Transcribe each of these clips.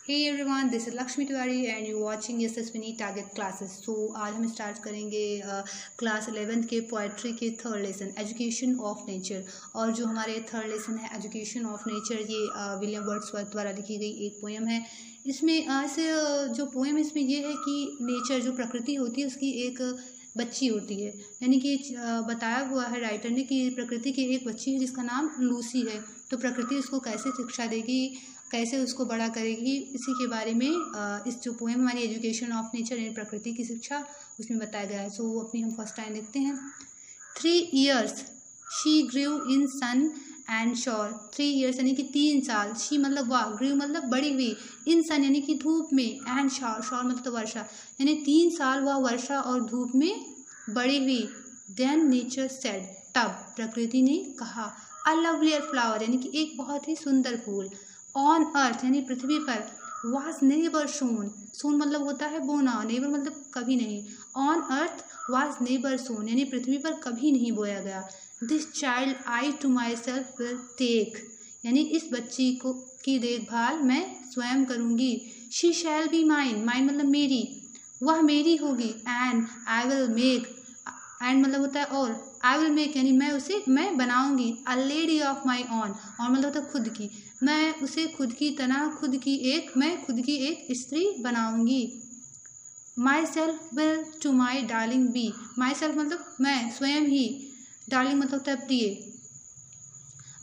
Hey everyone, this is Lakshmi Tiwari and you're watching Yashaswini target classes. So आज हम start करेंगे class 11th के poetry के third lesson education of nature. और जो हमारे थर्ड लेसन है एजुकेशन ऑफ नेचर, ये विलियम वर्ड्सवर्थ द्वारा लिखी गई एक पोएम है। इसमें ऐसे जो पोएम इसमें ये है कि नेचर जो प्रकृति होती है उसकी एक बच्ची होती है, यानी कि बताया हुआ है राइटर ने कि प्रकृति की एक बच्ची है जिसका नाम लूसी है। तो प्रकृति उसको कैसे शिक्षा देगी, कैसे उसको बड़ा करेगी, इसी के बारे में इस जो पोएम हमारी एजुकेशन ऑफ नेचर यानी प्रकृति की शिक्षा उसमें बताया गया है। सो अपनी हम फर्स्ट लाइन देखते हैं। 3 years she grew in sun and shower. 3 years यानी कि 3 साल। शी मतलब वाह, ग्रू मतलब बड़ी हुई, इन सन यानी कि धूप में, एंड शोर शोर मतलब वर्षा, यानी 3 साल वह वर्षा और धूप में बड़ी हुई। देन नेचर सेड, तब प्रकृति ने कहा, अ लवलियर फ्लावर यानी कि एक बहुत ही सुंदर फूल, ऑन अर्थ यानी पृथ्वी पर, वाज नेवर सोन, सोन मतलब होता है बोना, नेवर मतलब कभी नहीं, on earth was never sown यानी पृथ्वी पर कभी नहीं बोया गया। This child I to myself will take यानी इस बच्ची को की देखभाल मैं स्वयं करूँगी। She shall be mine, mine मतलब मेरी, वह मेरी होगी, and I will make, and मतलब होता है और, आई विल मेक यानी मैं बनाऊंगी, a lady of my on, और मतलब होता है खुद की, मैं उसे खुद की तरह मैं खुद की एक स्त्री बनाऊंगी। Myself will to my darling be, myself मतलब मैं स्वयं ही, डार्लिंग मतलब होता है प्रिय,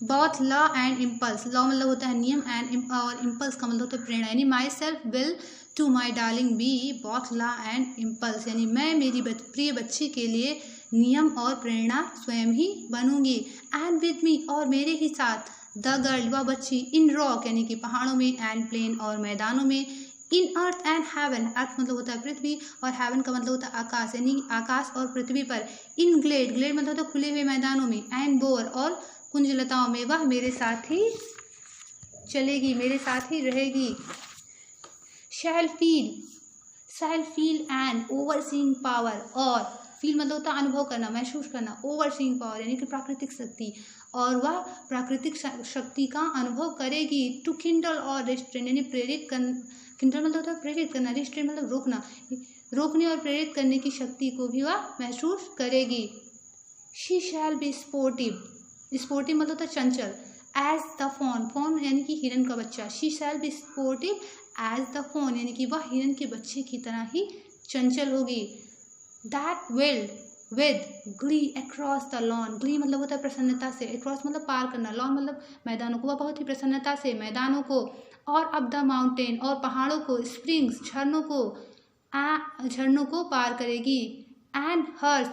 both law and impulse, law मतलब होता है नियम, एंड और इम्पल्स का मतलब होता है प्रेरणा, यानी myself will to my darling be both law and impulse यानी मैं मेरी प्रिय बच्ची के लिए नियम और प्रेरणा स्वयं ही बनूंगी। एंड विद मी और मेरे ही साथ, द गर्ल वह बच्ची, इन रॉक यानी कि पहाड़ों में, एंड प्लेन और मैदानों में, इन अर्थ एंड हेवन, अर्थ मतलब होता है पृथ्वी और हेवन का मतलब होता है आकाश यानी आकाश और पृथ्वी पर, इन ग्लेड, ग्लेड मतलब होता है खुले हुए मैदानों में, एंड बोर और कुंजलताओं में वह मेरे साथ ही चलेगी, मेरे साथ ही रहेगी। शैल फील एंड ओवरसीइंग पावर, और फील मतलब होता है अनुभव करना, महसूस करना, ओवरसीइंग पावर यानी कि प्राकृतिक शक्ति, और वह प्राकृतिक शक्ति का अनुभव करेगी। टू किंडल और रिस्ट्रेन यानी प्रेरित कर, किंडल मतलब होता है प्रेरित करना, रिस्ट्रेन मतलब रोकना, रोकने और प्रेरित करने की शक्ति को भी वह महसूस करेगी। She shall be sportive, sportive मतलब होता है चंचल, एज द फॉन, फॉन यानी कि हिरन का बच्चा, she shall be sportive as the fawn यानी कि वह हिरन के बच्चे की तरह ही चंचल होगी। That wild with glee across the lawn, glee मतलब होता है प्रसन्नता से, अक्रॉस मतलब पार करना, लॉन मतलब मैदानों को, वह बहुत ही प्रसन्नता से मैदानों को, और अप द माउंटेन और पहाड़ों को, स्प्रिंग्स झरनों को पार करेगी। एंड हर्ष,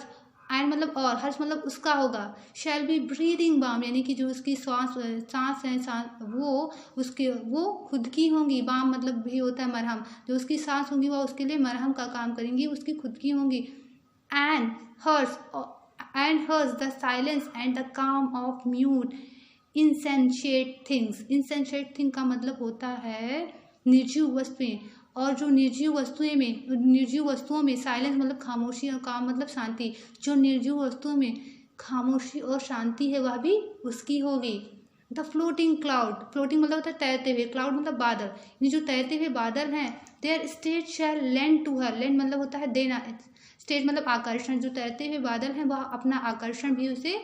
एंड मतलब और, हर्ष मतलब उसका होगा, शैल बी ब्रीदिंग बाम यानी कि जो उसकी सांस है वो खुद की होंगी, बाम मतलब भी होता है मरहम, जो उसकी सांस होंगी वह उसके लिए मरहम का काम करेंगी, उसकी खुद की होंगी। And hers the silence and the calm of mute insensate things, insensate thing का मतलब होता है निर्जीव वस्तुएं, और जो निर्जीव वस्तुओं में साइलेंस मतलब खामोशी और काम मतलब शांति, जो निर्जीव वस्तुओं में खामोशी और शांति है वह भी उसकी होगी। द फ्लोटिंग क्लाउड, फ्लोटिंग मतलब होता है तैरते हुए, क्लाउड मतलब बादल, ये जो तैरते हुए बादल हैं, their state shall lend to her, lend मतलब होता है देना, स्टेट मतलब आकर्षण, जो तैरते हुए बादल हैं वह अपना आकर्षण भी उसे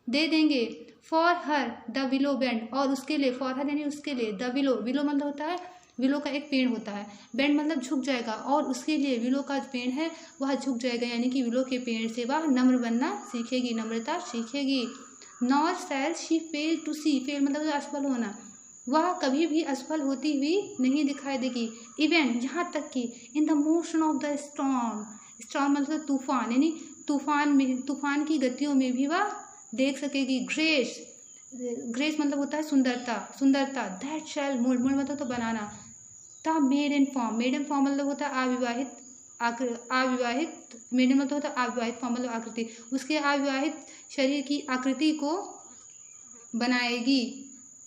दे देंगे। For her the willow bend, और उसके लिए, फॉर हर यानी उसके लिए, द विलो, विलो मतलब होता है, विलो का एक पेड़ होता है, बेंड मतलब झुक जाएगा, और उसके लिए विलो का पेड़ है वह झुक जाएगा, यानी कि विलो के पेड़ से वह नम्र बनना सीखेगी, नम्रता सीखेगी। Nor shall she fail to see, fail मतलब असफल होना, वह कभी भी असफल होती हुई नहीं दिखाई देगी। इवेंट यहाँ तक कि in the motion of the storm, storm मतलब तूफान यानी तूफान की गतियों में भी वह देख सकेगी। ग्रेस मतलब होता है सुंदरता, दैट शैल मोल्ड मतलब तो बनाना। द मेडन फॉर्म मतलब होता है अविवाहित, मेडन मतलब होता है अविवाहित, फॉर्म मतलब आकृति, उसके अविवाहित शरीर की आकृति को बनाएगी।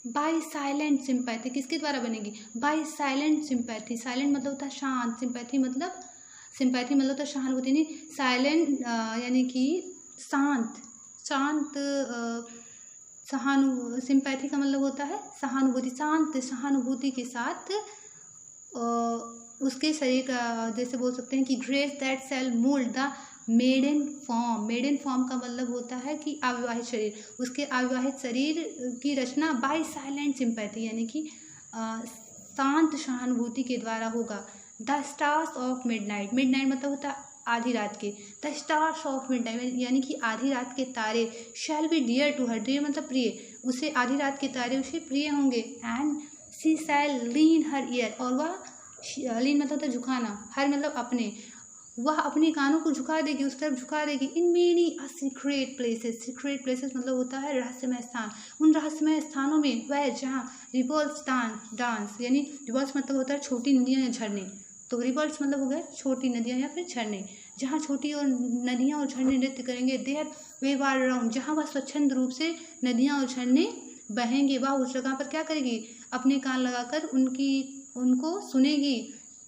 बाय साइलेंट सिंपैथी, किसके द्वारा बनेगी, बाय साइलेंट सिंपैथी, साइलेंट मतलब होता है शांत, सिंपैथी मतलब होता है सहानुभूति, नहीं साइलेंट यानी कि शांत, सिंपैथी का मतलब होता है सहानुभूति, शांत सहानुभूति के साथ उसके शरीर का, जैसे बोल सकते हैं कि grace that shall mould the maiden form. Maiden form का मतलब होता है कि अविवाहित शरीर, उसके अविवाहित शरीर की रचना बाय साइलेंट सिंपैथी, यानी कि शांत सहानुभूति के द्वारा होगा। The stars of midnight, midnight मतलब होता है आधी रात के, द स्टार्स ऑफ मिडनाइट यानी कि आधी रात के तारे, shall be dear to her, dear मतलब प्रिय, उसे आधी रात के तारे उसे प्रिय होंगे। And she shall lean her ear, और वह लीन मतलब होता है झुकाना, हर मतलब अपने, वह अपने कानों को झुका देगी, उस तरफ झुका देगी। In many secret places, secret places मतलब होता है रहस्यमय स्थान, उन रहस्यमय स्थानों में वह जहाँ रिबल्स डांस, यानी रिबल्स मतलब होता है छोटी नदियाँ या झरने, तो रिबल्स मतलब हो गए छोटी नदियाँ या फिर झरने, जहाँ छोटी और नदियाँ और झरने नृत्य करेंगे। देयर वेव आर अराउंड, जहाँ वह स्वच्छंद रूप से नदियाँ और झरने बहेंगे, वह उस जगह पर क्या करेगी, अपने कान लगाकर उनको सुनेगी।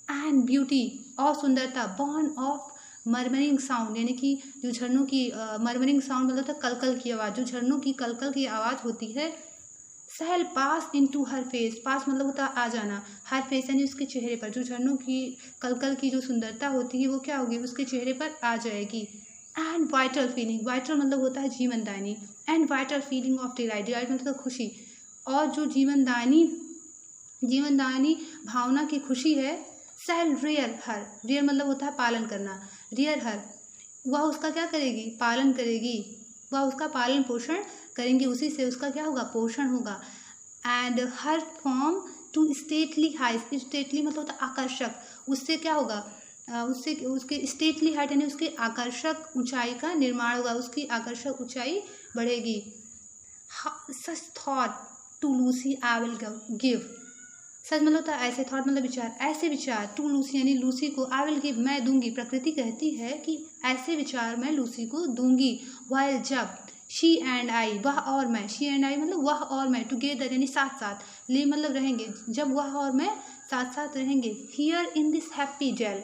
एंड ब्यूटी, और सुंदरता, बॉर्न ऑफ मर्मरिंग साउंड, यानी कि जो झरनों की मर्मरिंग साउंड मतलब होता है कलकल की आवाज़, जो झरनों की कलकल की आवाज़ होती है। सहल पास इनटू हर फेस, पास मतलब होता है आ जाना, हर फेस यानी उसके चेहरे पर, जो झरनों की कलकल की जो सुंदरता होती है वो क्या होगी, उसके चेहरे पर आ जाएगी। एंड वाइटल फीलिंग, वाइटल मतलब होता है जीवनदायिनी, and vital feeling of delight, delight मतलब खुशी, और जो जीवनदायिनी भावना की खुशी है। सेल रियर हर, रियर मतलब होता है पालन करना, रियर हर, वह उसका क्या करेगी, पालन करेगी, वह उसका पालन पोषण करेंगी, उसी से उसका क्या होगा, पोषण होगा। And her form to stately height, stately मतलब होता है आकर्षक, उससे क्या होगा, उससे उसके स्टेटली हाइट यानी उसके आकर्षक ऊंचाई का निर्माण होगा, उसकी आकर्षक ऊंचाई बढ़ेगी। Such thought to Lucy I will give, such मतलब होता है ऐसे, थॉट मतलब विचार, ऐसे विचार, टू लूसी यानी लूसी को, आई विल गिव मैं दूंगी, प्रकृति कहती है कि ऐसे विचार मैं लूसी को दूंगी। वाइल जब, शी एंड आई वह और मैं, शी एंड आई मतलब वह और मैं, टुगेदर यानी साथ साथ, ले मतलब रहेंगे, जब वह और मैं साथ साथ रहेंगे। Here in this happy dell,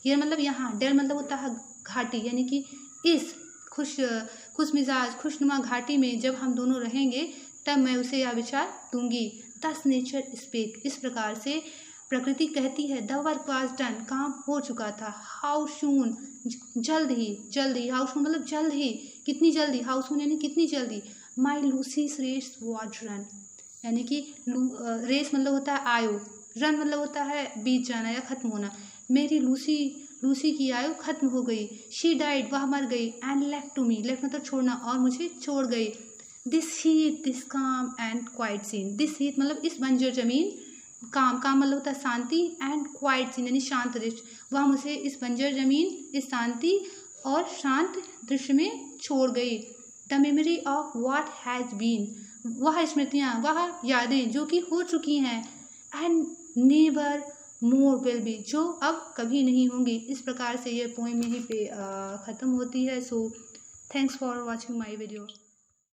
here मतलब यहाँ, डेल मतलब होता है घाटी, यानी कि इस खुश मिजाज खुशनुमा घाटी में जब हम दोनों रहेंगे तब मैं उसे यह विचार दूंगी। दस नेचर स्पीक, इस प्रकार से प्रकृति कहती है। द वर्क वाज डन, काम हो चुका था। हाउ सून, जल्द ही, हाउ सून मतलब जल्द ही, कितनी जल्दी, हाउ सून यानी कितनी जल्दी। माई लूसीज रेस वाज रन, यानी कि रेस मतलब होता है आयु, रन मतलब होता है बीत जाना या खत्म होना। मेरी लूसी की आयु खत्म हो गई। शी डाइड, वह मर गई। And left to me, left मतलब छोड़ना, और मुझे छोड़ गई। This heath, this calm and quiet scene, this heath मतलब इस बंजर जमीन, काम मतलब होता है शांति, एंड क्वाइट सीन यानी शांत दृश्य, वह मुझे इस बंजर जमीन, इस शांति और शांत दृश्य में छोड़ गई। The memory of what has been, वह स्मृतियाँ, वह यादें जो कि हो चुकी हैं। And never more will be, जो अब कभी नहीं होंगी। इस प्रकार से ये पोएम यहीं पे ख़त्म होती है। So thanks for watching my video.